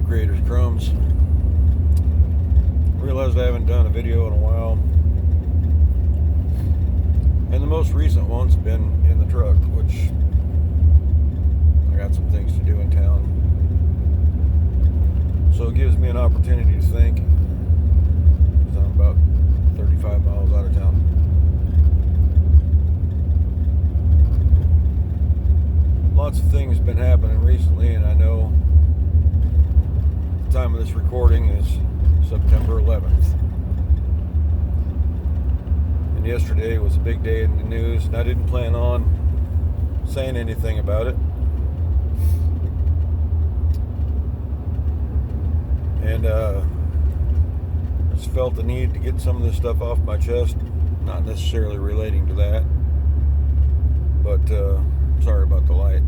Creator's Crumbs. Realized I haven't done a video in a while, and the most recent one's been in the truck, which I got some things to do in town, so it gives me an opportunity to think, because I'm about 35 miles out of town. Lots of things have been happening recently, and I know the time of this recording is September 11th. And yesterday was a big day in the news, and I didn't plan on saying anything about it. And I just felt the need to get some of this stuff off my chest, not necessarily relating to that, but sorry about the light.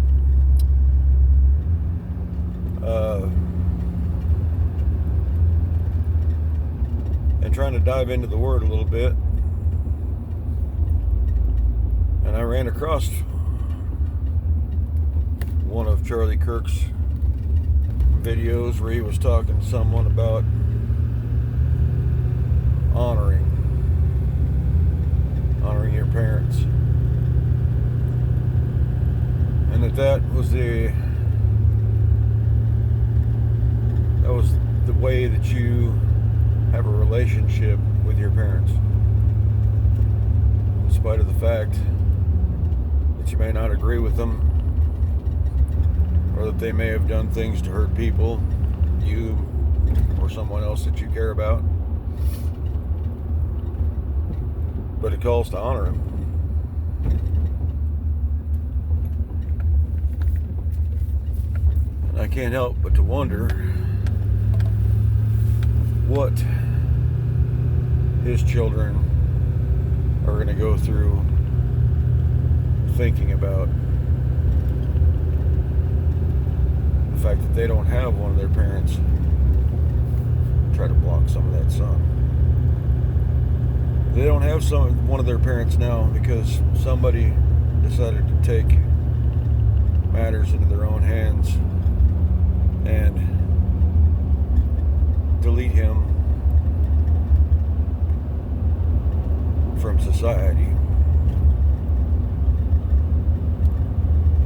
And trying to dive into the Word a little bit, and I ran across one of Charlie Kirk's videos where he was talking to someone about honoring your parents, and that was the way that you have a relationship with your parents, in spite of the fact that you may not agree with them, or that they may have done things to hurt people, you or someone else that you care about. But it calls to honor them. And I can't help but to wonder what his children are going to go through thinking about the fact that they don't have one of their parents. Try to block some of that sun. They don't have one of their parents now because somebody decided to take matters into their own hands and delete him from society.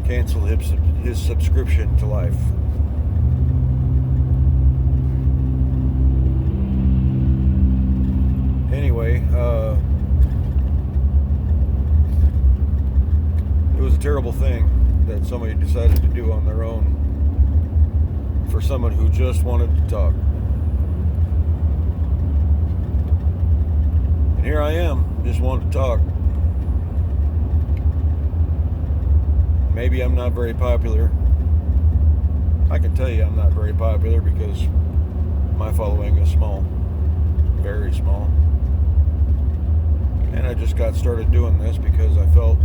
Cancel his subscription to life. Anyway, it was a terrible thing that somebody decided to do on their own for someone who just wanted to talk. And here I am, just wanting to talk. Maybe I'm not very popular. I can tell you I'm not very popular because my following is small, very small. And I just got started doing this because I felt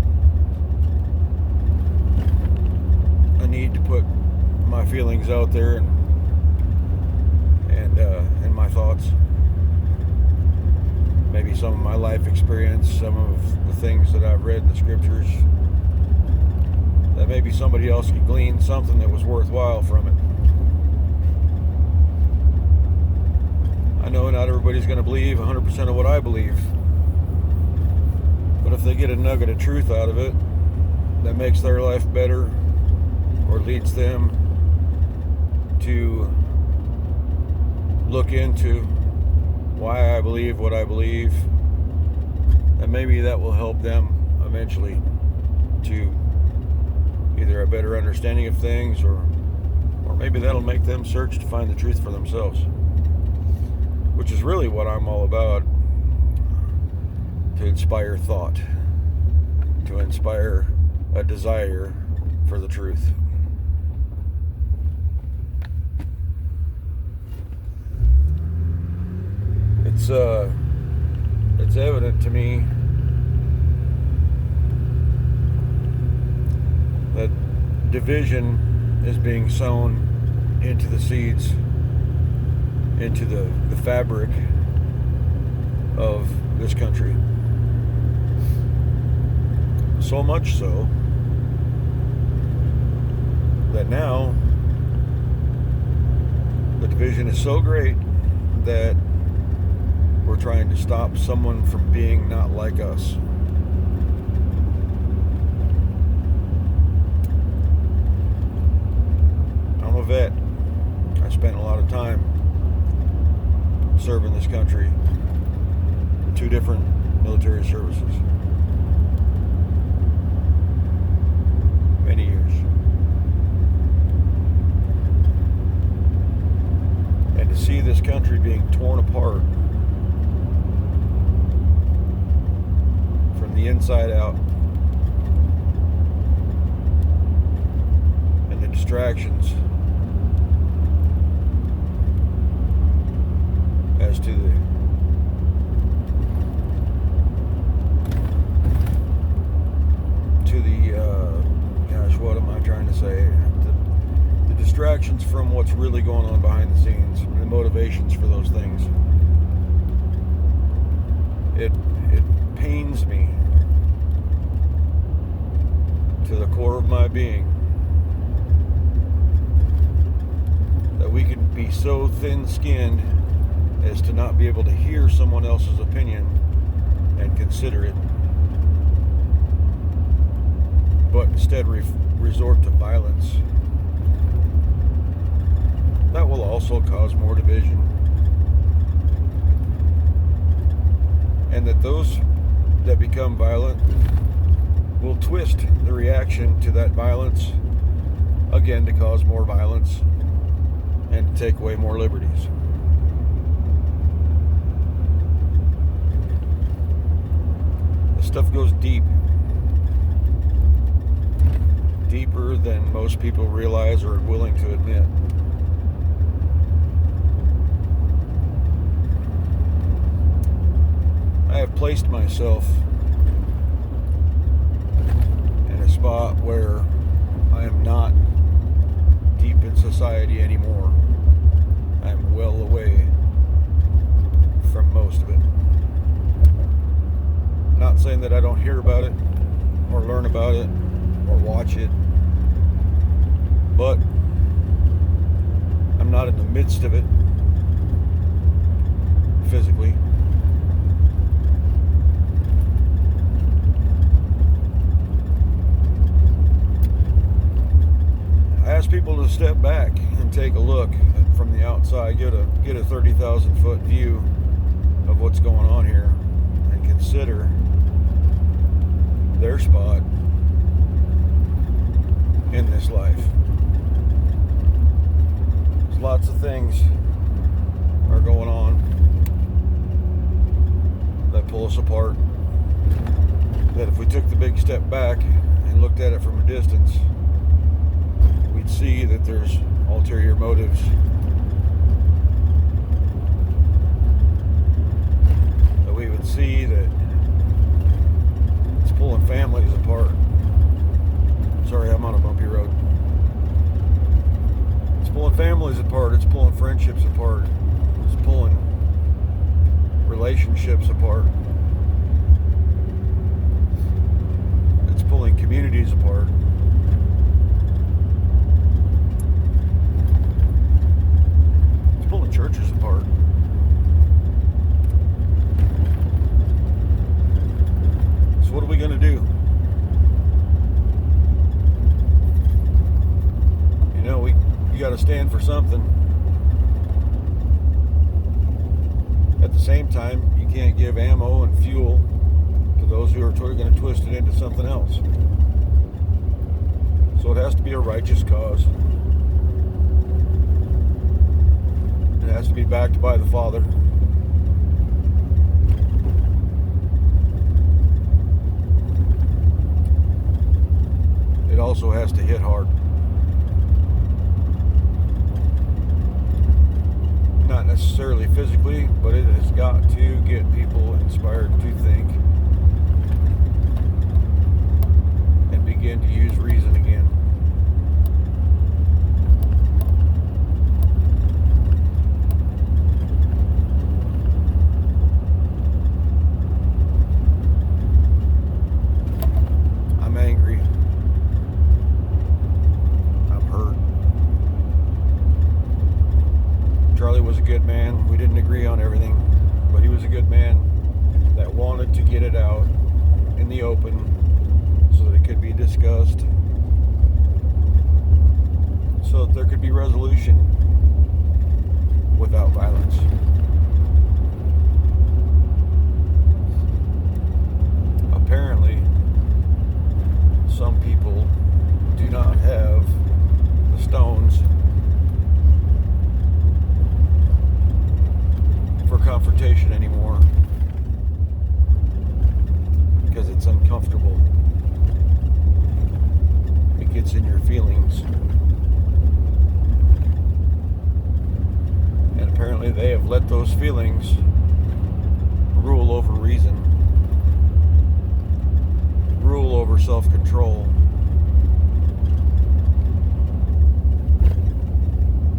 a need to put my feelings out there and my thoughts. Maybe some of my life experience, some of the things that I've read in the scriptures, that maybe somebody else could glean something that was worthwhile from it. I know not everybody's going to believe 100% of what I believe, but if they get a nugget of truth out of it that makes their life better or leads them to look into why I believe what I believe, then maybe that will help them eventually to either a better understanding of things, or maybe that'll make them search to find the truth for themselves, which is really what I'm all about. To inspire thought, to inspire a desire for the truth. It's evident to me that division is being sown into the seeds, into the fabric of this country. So much so that now the delusion is so great that we're trying to stop someone from being not like us. I'm a vet. I spent a lot of time serving this country in 2 different military services. Many years. And to see this country being torn apart from the inside out, and the distractions as to the what am I trying to say? The distractions from what's really going on behind the scenes, the motivations for those things. It pains me to the core of my being that we can be so thin-skinned as to not be able to hear someone else's opinion and consider it, but instead resort to violence. That will also cause more division. And that those that become violent will twist the reaction to that violence again to cause more violence and to take away more liberties. This stuff goes deep. Deeper than most people realize or are willing to admit. I have placed myself in a spot where I am not deep in society anymore. I am well away from most of it. Not saying that I don't hear about it or learn about it or watch it, but I'm not in the midst of it physically. I ask people to step back and take a look from the outside, get a 30,000 foot view of what's going on here, and consider their spot in this life. There's lots of things are going on that pull us apart, that if we took the big step back and looked at it from a distance, we'd see that there's ulterior motives. That we would see that it's pulling families apart. Sorry, I'm on a bumpy road. It's pulling families apart. It's pulling friendships apart. It's pulling relationships apart. It's pulling communities apart. It's pulling churches apart. So what are we going to do? You know, you got to stand for something. At the same time, you can't give ammo and fuel to those who are going to twist it into something else. So it has to be a righteous cause. It has to be backed by the Father. It also has to hit hard. Not necessarily physically, but it has got to get people inspired to think and begin to use reason again. I'm angry. I'm hurt. Charlie Charlie was a good man. We didn't agree on everything, but he was a good man that wanted to get it out in the open so that it could be discussed, so that there could be resolution without violence. Apparently, some people do not have the stones for confrontation anymore because it's uncomfortable. It gets in your feelings. And apparently they have let those feelings rule over reason, rule over self-control,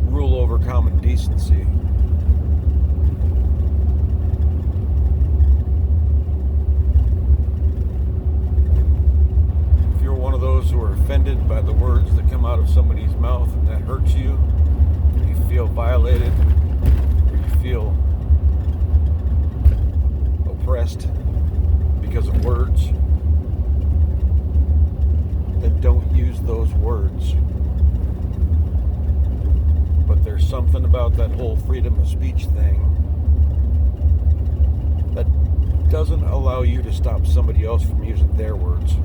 rule over common decency. If you're one of those who are offended by the words that come out of somebody's mouth and that hurts you, and you feel violated, or you feel oppressed because of words, then don't use those words. But there's something about that whole freedom of speech thing that doesn't allow you to stop somebody else from using their words.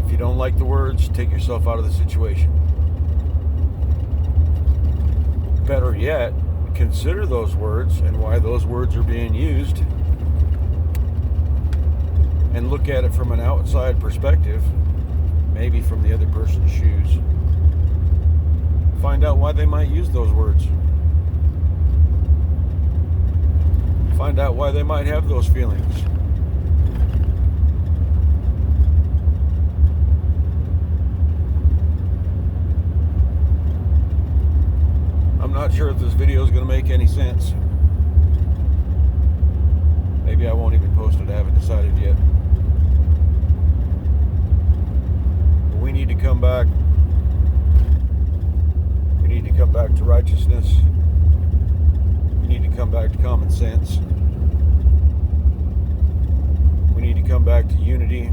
If you don't like the words, take yourself out of the situation. Better yet, consider those words and why those words are being used, and look at it from an outside perspective, maybe from the other person's shoes. Find out why they might use those words. Find out why they might have those feelings. I'm not sure if this video is going to make any sense. Maybe I won't even post it. I haven't decided yet. But we need to come back. We need to come back to righteousness. We need to come back to common sense. We need to come back to unity.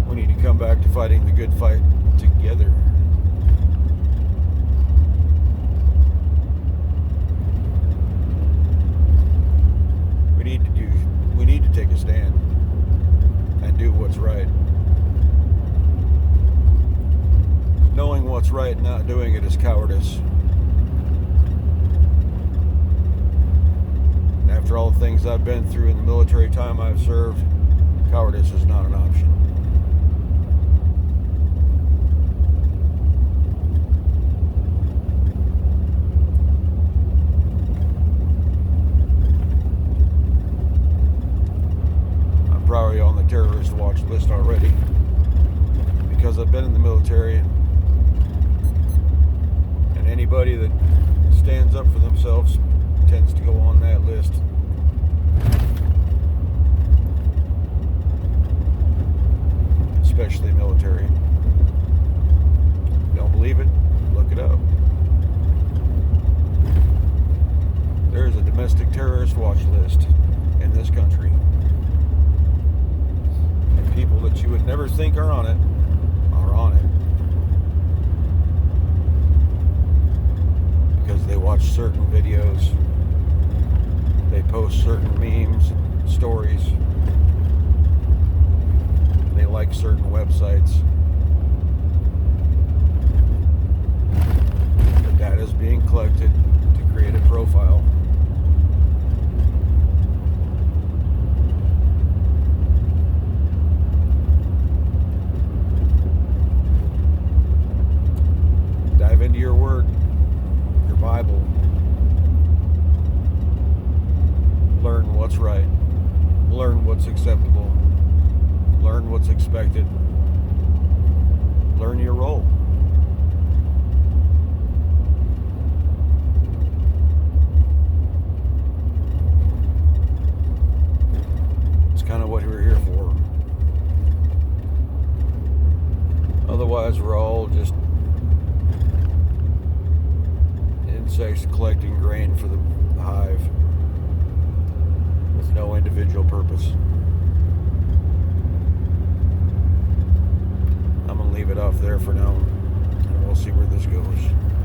We need to come back to fighting the good fight together. We need to take a stand and do what's right. Knowing what's right and not doing it is cowardice. And after all the things I've been through in the military time I've served, cowardice is not an option. I'm probably on the terrorist watch list already because I've been in the military, and anybody that stands up for themselves tends to go on that list. Especially military. Don't believe it? Look it up. There is a domestic terrorist watch list in this country. And people that you would never think are on it are on it. Because they watch certain videos, they post certain memes, stories, they like certain websites. The data is being collected to create a profile. Dive into your word, your Bible. Learn what's right. Learn what's acceptable. Learn what's expected. Learn your role. It's kind of what we're here for. Otherwise, we're all just insects collecting grain for the hive with no individual purpose. I'm going to leave it off there for now, and we'll see where this goes.